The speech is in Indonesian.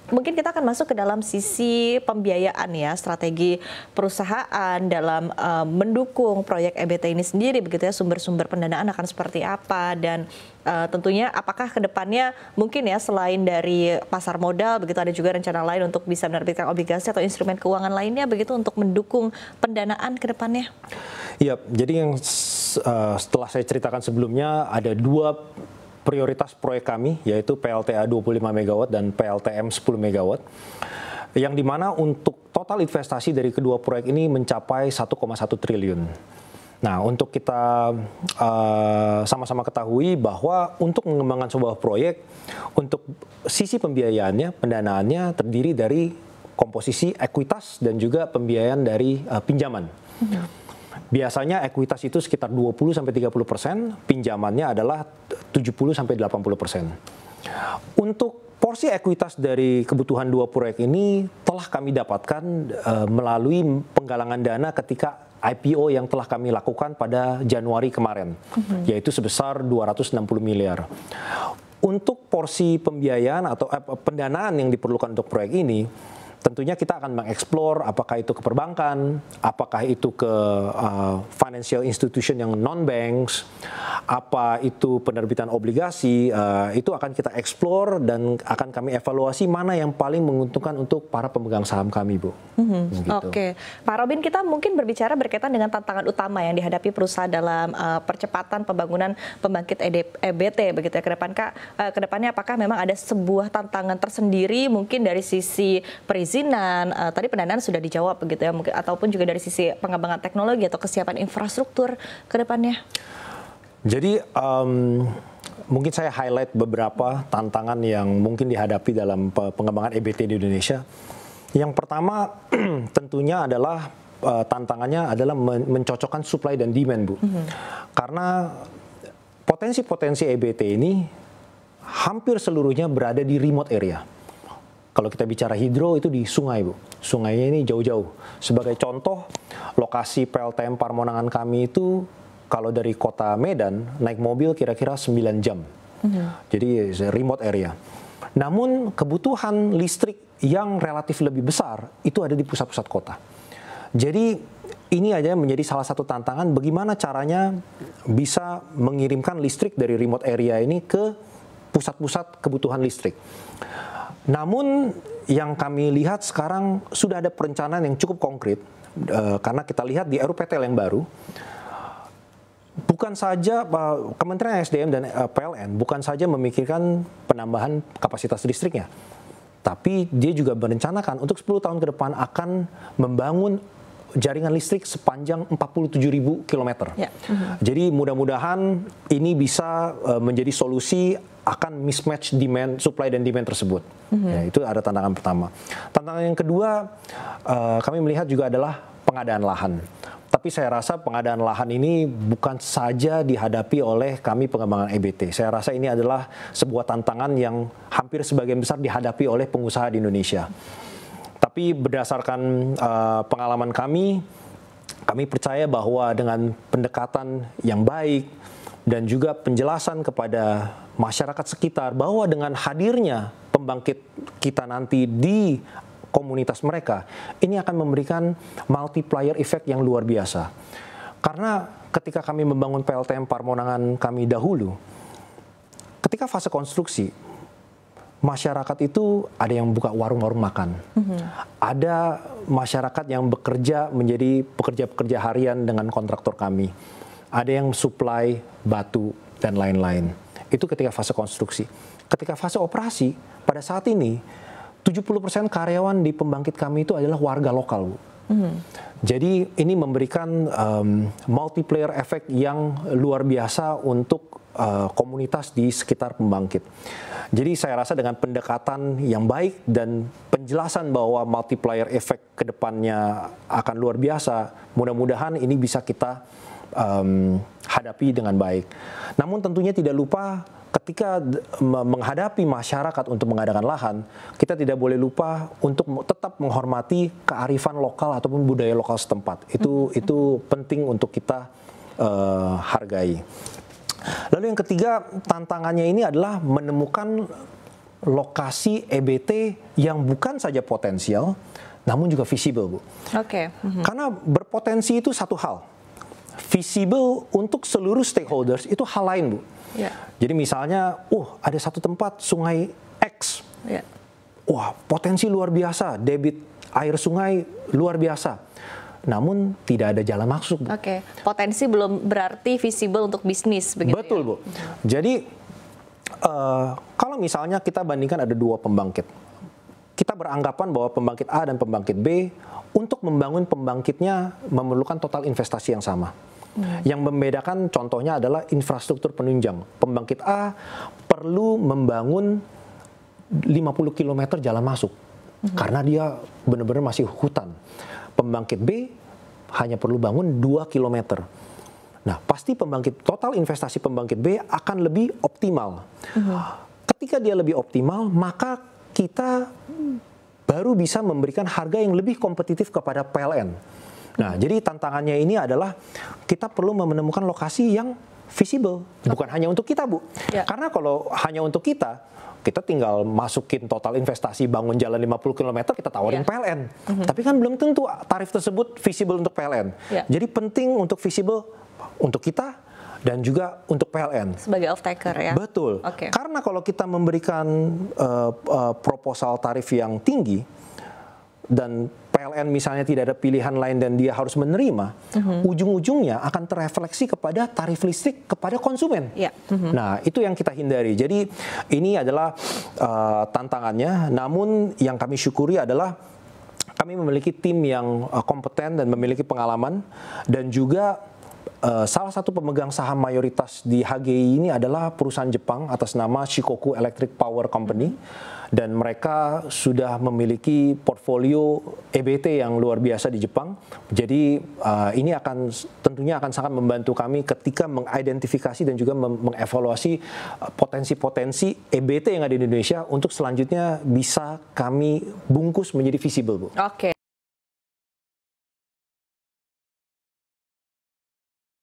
mungkin kita akan masuk ke dalam sisi pembiayaan ya, strategi perusahaan dalam mendukung proyek EBT ini sendiri, begitu ya, sumber-sumber pendanaan akan seperti apa, dan tentunya apakah kedepannya mungkin ya selain dari pasar modal, begitu ada juga rencana lain untuk bisa menerbitkan obligasi atau instrumen keuangan lainnya, begitu untuk mendukung pendanaan kedepannya? Iya, jadi yang setelah saya ceritakan sebelumnya, ada dua prioritas proyek kami, yaitu PLTA 25 MW dan PLTM 10 MW, yang dimana untuk total investasi dari kedua proyek ini mencapai 1,1 triliun. Nah, untuk kita sama-sama ketahui bahwa untuk mengembangkan sebuah proyek, untuk sisi pembiayaannya, pendanaannya terdiri dari komposisi ekuitas dan juga pembiayaan dari pinjaman. Biasanya ekuitas itu sekitar 20-30%, pinjamannya adalah 70-80%. Untuk porsi ekuitas dari kebutuhan dua proyek ini telah kami dapatkan melalui penggalangan dana ketika IPO yang telah kami lakukan pada Januari kemarin, yaitu sebesar 260 miliar. Untuk porsi pembiayaan atau pendanaan yang diperlukan untuk proyek ini, tentunya kita akan mengeksplor apakah itu ke perbankan, apakah itu ke financial institution yang non-banks, apa itu penerbitan obligasi, itu akan kita eksplor dan akan kami evaluasi mana yang paling menguntungkan untuk para pemegang saham kami, Bu. Gitu. Oke, Pak Robin, kita mungkin berbicara berkaitan dengan tantangan utama yang dihadapi perusahaan dalam percepatan pembangunan pembangkit EBT, begitu ya, kedepannya apakah memang ada sebuah tantangan tersendiri mungkin dari sisi perizinan, tadi pendanaan sudah dijawab begitu ya, mungkin, ataupun juga dari sisi pengembangan teknologi atau kesiapan infrastruktur ke depannya? Jadi mungkin saya highlight beberapa tantangan yang mungkin dihadapi dalam pengembangan EBT di Indonesia. Yang pertama tentunya adalah tantangannya adalah mencocokkan supply dan demand, Bu. Karena potensi-potensi EBT ini hampir seluruhnya berada di remote area. Kalau kita bicara hidro itu di sungai, Bu. Sungainya ini jauh-jauh. Sebagai contoh, lokasi PLTM Parmonangan kami itu kalau dari kota Medan naik mobil kira-kira 9 jam. Jadi remote area. Namun kebutuhan listrik yang relatif lebih besar itu ada di pusat-pusat kota. Jadi ini aja menjadi salah satu tantangan bagaimana caranya bisa mengirimkan listrik dari remote area ini ke pusat-pusat kebutuhan listrik. Namun yang kami lihat sekarang sudah ada perencanaan yang cukup konkret, karena kita lihat di RUPTL yang baru, bukan saja Kementerian SDM dan PLN bukan saja memikirkan penambahan kapasitas listriknya, tapi dia juga merencanakan untuk 10 tahun ke depan akan membangun jaringan listrik sepanjang 47.000 km. Ya. Jadi mudah-mudahan ini bisa menjadi solusi akan mismatch demand, supply dan demand tersebut. Ya, itu ada tantangan pertama. Tantangan yang kedua, kami melihat juga adalah pengadaan lahan. Tapi saya rasa pengadaan lahan ini bukan saja dihadapi oleh kami pengembangan EBT. Saya rasa ini adalah sebuah tantangan yang hampir sebagian besar dihadapi oleh pengusaha di Indonesia. Tapi berdasarkan pengalaman kami percaya bahwa dengan pendekatan yang baik dan juga penjelasan kepada masyarakat sekitar bahwa dengan hadirnya pembangkit kita nanti di komunitas mereka, ini akan memberikan multiplier effect yang luar biasa. Karena ketika kami membangun PLTM Parmonangan kami dahulu, ketika fase konstruksi, masyarakat itu ada yang buka warung-warung makan. Ada masyarakat yang bekerja menjadi pekerja-pekerja harian dengan kontraktor kami. Ada yang supply batu dan lain-lain. Itu ketika fase konstruksi. Ketika fase operasi, pada saat ini 70% karyawan di pembangkit kami itu adalah warga lokal, Bu. Jadi ini memberikan multiplier effect yang luar biasa untuk komunitas di sekitar pembangkit. Jadi saya rasa dengan pendekatan yang baik dan penjelasan bahwa multiplier effect ke depannya akan luar biasa, mudah-mudahan ini bisa kita hadapi dengan baik. Namun tentunya tidak lupa ketika menghadapi masyarakat untuk mengadakan lahan, kita tidak boleh lupa untuk tetap menghormati kearifan lokal ataupun budaya lokal setempat. Itu penting untuk kita hargai. Lalu yang ketiga, tantangannya ini adalah menemukan lokasi EBT yang bukan saja potensial, namun juga visible, Bu. Oke. Karena berpotensi itu satu hal, visible untuk seluruh stakeholders itu hal lain, Bu. Ya. Jadi misalnya, ada satu tempat sungai X, Ya. wah potensi luar biasa, debit air sungai luar biasa, namun tidak ada jalan masuk, Bu. Oke, potensi belum berarti visible untuk bisnis, begitu. Betul, ya? Bu. Jadi kalau misalnya kita bandingkan ada dua pembangkit, kita beranggapan bahwa pembangkit A dan pembangkit B untuk membangun pembangkitnya memerlukan total investasi yang sama. Yang membedakan contohnya adalah infrastruktur penunjang. Pembangkit A perlu membangun 50 km jalan masuk karena dia benar-benar masih hutan. Pembangkit B hanya perlu bangun 2 km. Nah, pasti total investasi pembangkit B akan lebih optimal. Ketika dia lebih optimal, maka kita baru bisa memberikan harga yang lebih kompetitif kepada PLN. Nah, jadi tantangannya ini adalah kita perlu menemukan lokasi yang visible, bukan hanya untuk kita, Bu. Ya. Karena kalau hanya untuk kita tinggal masukin total investasi bangun jalan 50 km, kita tawarin PLN. Tapi kan belum tentu tarif tersebut visible untuk PLN. Ya. Jadi penting untuk visible untuk kita dan juga untuk PLN. Sebagai off-taker ya? Betul. Oke. Karena kalau kita memberikan proposal tarif yang tinggi, dan PLN misalnya tidak ada pilihan lain dan dia harus menerima, ujung-ujungnya akan terefleksi kepada tarif listrik kepada konsumen. Ya. Nah, itu yang kita hindari. Jadi ini adalah tantangannya, namun yang kami syukuri adalah kami memiliki tim yang kompeten dan memiliki pengalaman, dan juga salah satu pemegang saham mayoritas di HGI ini adalah perusahaan Jepang atas nama Shikoku Electric Power Company, dan mereka sudah memiliki portfolio EBT yang luar biasa di Jepang. Jadi ini tentunya akan sangat membantu kami ketika mengidentifikasi dan juga mengevaluasi potensi-potensi EBT yang ada di Indonesia untuk selanjutnya bisa kami bungkus menjadi visible, Bu. Oke.